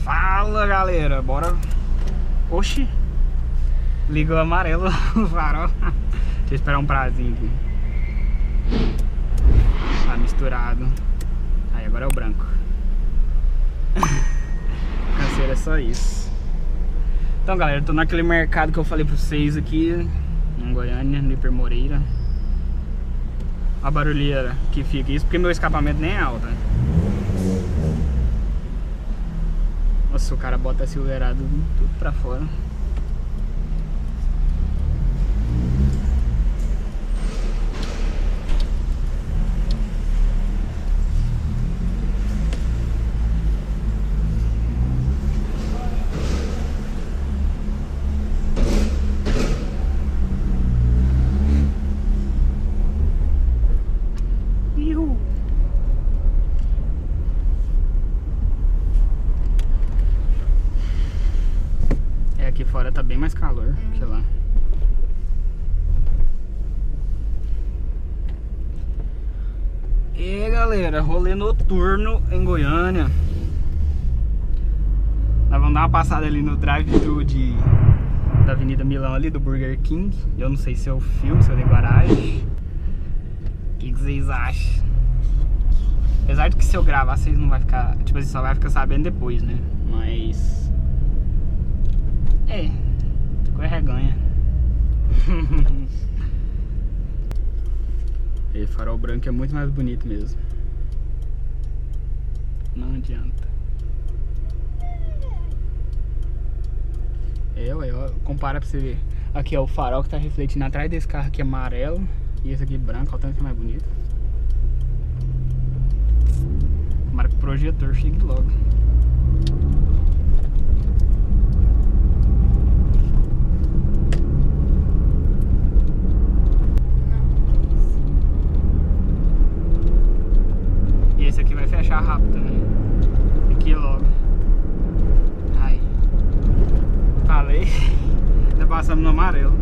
Fala, galera, bora. Oxi, ligou amarelo o farol. Deixa eu esperar um prazinho aqui. Tá misturado. Aí agora é o branco. Canseira é só isso. Então, galera, eu tô naquele mercado que eu falei pra vocês aqui em Goiânia, no Hiper Moreira. A barulheira que fica, isso porque meu escapamento nem é alto, né? Nossa, o cara bota acelerado tudo pra fora. Aqui fora tá bem mais calor que lá. E galera, rolê noturno em Goiânia. Nós vamos dar uma passada ali no drive-thru da Avenida Milão ali, do Burger King. Eu não sei se eu filmo, se eu dei garagem. O que vocês acham? Apesar de que se eu gravar vocês não vai ficar, tipo assim, só vai ficar sabendo depois, né? Mas ficou reganha. E farol branco é muito mais bonito mesmo. Não adianta. Ué, compara pra você ver. Aqui é o farol que tá refletindo atrás desse carro aqui amarelo. E esse aqui branco, olha o tanto que é mais bonito. Tomara que o projetor chegue logo. Esse aqui vai fechar rápido também. Aqui logo. Aí. Falei. Ainda passamos no amarelo.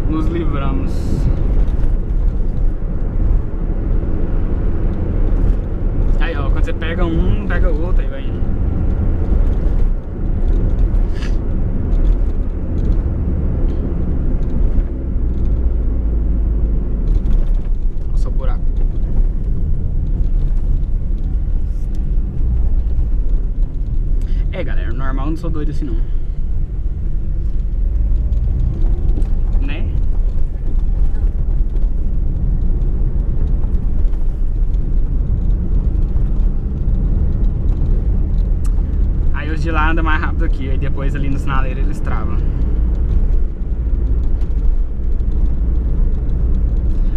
Nos livramos. Aí, ó. Quando você pega um, pega o outro, aí vai indo. Nossa, o buraco. Galera, normal, não sou doido assim não. Né? Aí os de lá andam mais rápido aqui. Aí depois ali no sinaleiro eles travam.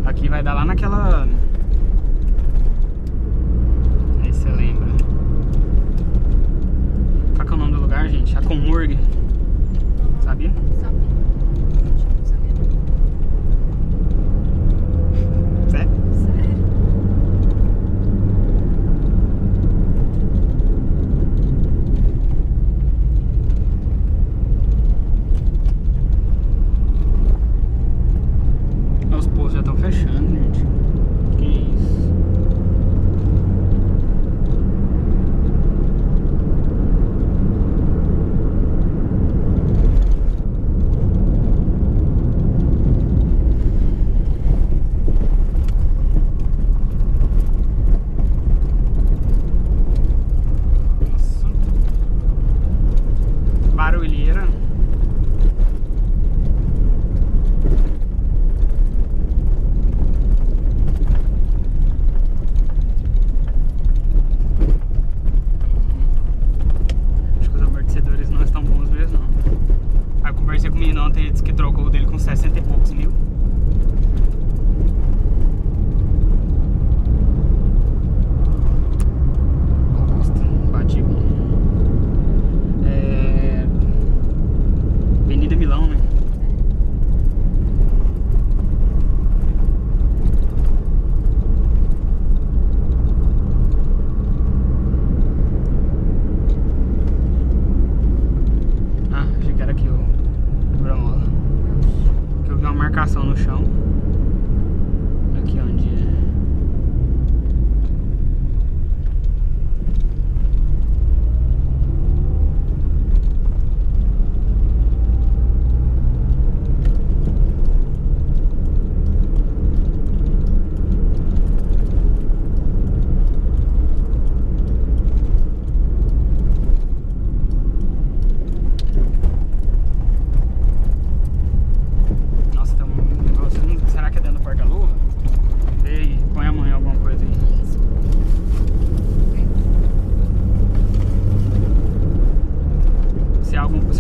Aqui vai dar lá naquela... Aí você lembra. Qual que é o nome do lugar, gente? Acomurgue. Sabia? Sabia. Sério? Sério. Os postos já estão fechando, gente. Que isso?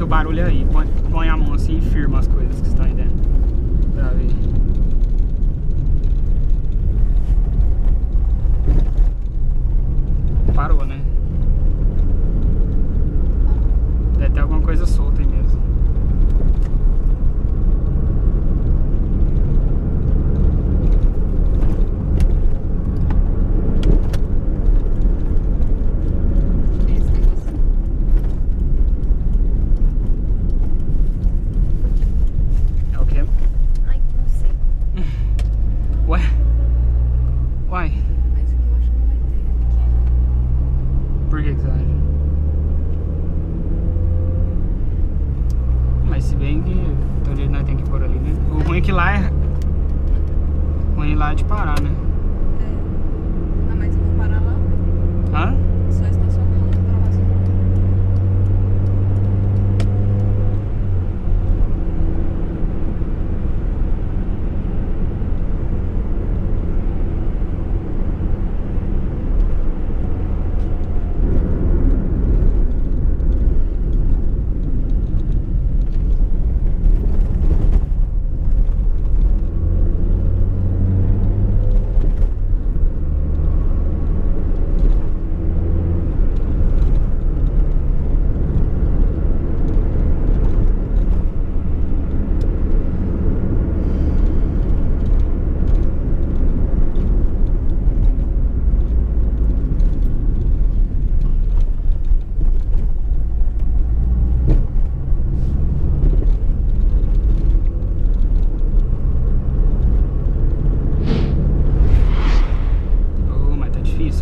se o barulho é aí. Põe a mão assim e firma as coisas que estão aí dentro. Pra ver. Parou, né? Deve ter alguma coisa solta aí mesmo. Por que você acha? Mas se bem que todo jeito nós temos que pôr ali, né? O ruim é que lá é... O ruim lá é de parar, né? É. Ah, mas eu vou parar lá. Hã? Só estacionar lá pra lá.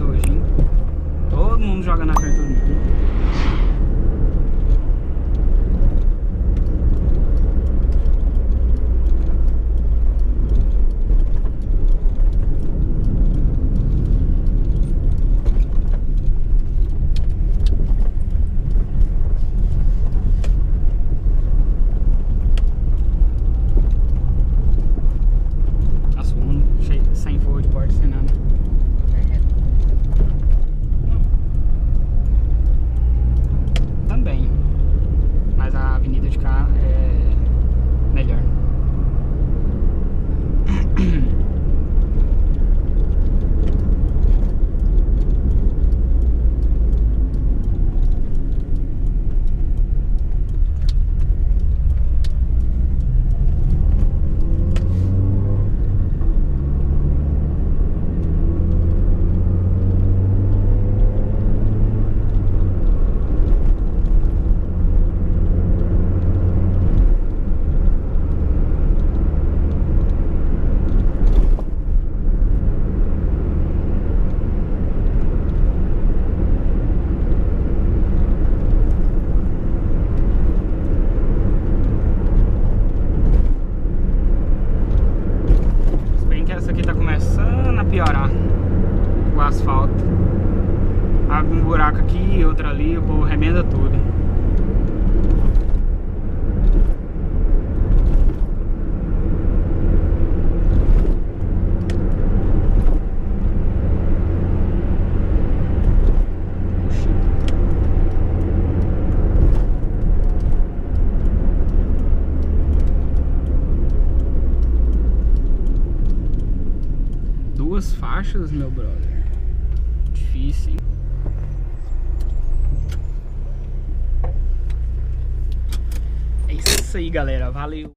Hoje, hein? Todo mundo joga na frente do mundo. Nossa, o mundo cheio, sem forro de porta, sem nada. Também, mas a avenida de cá é melhor. Essa aqui tá começando a piorar o asfalto. Abre um buraco aqui, outro ali, o povo remenda tudo. Duas faixas, meu brother. Difícil, hein? É isso aí, galera. Valeu.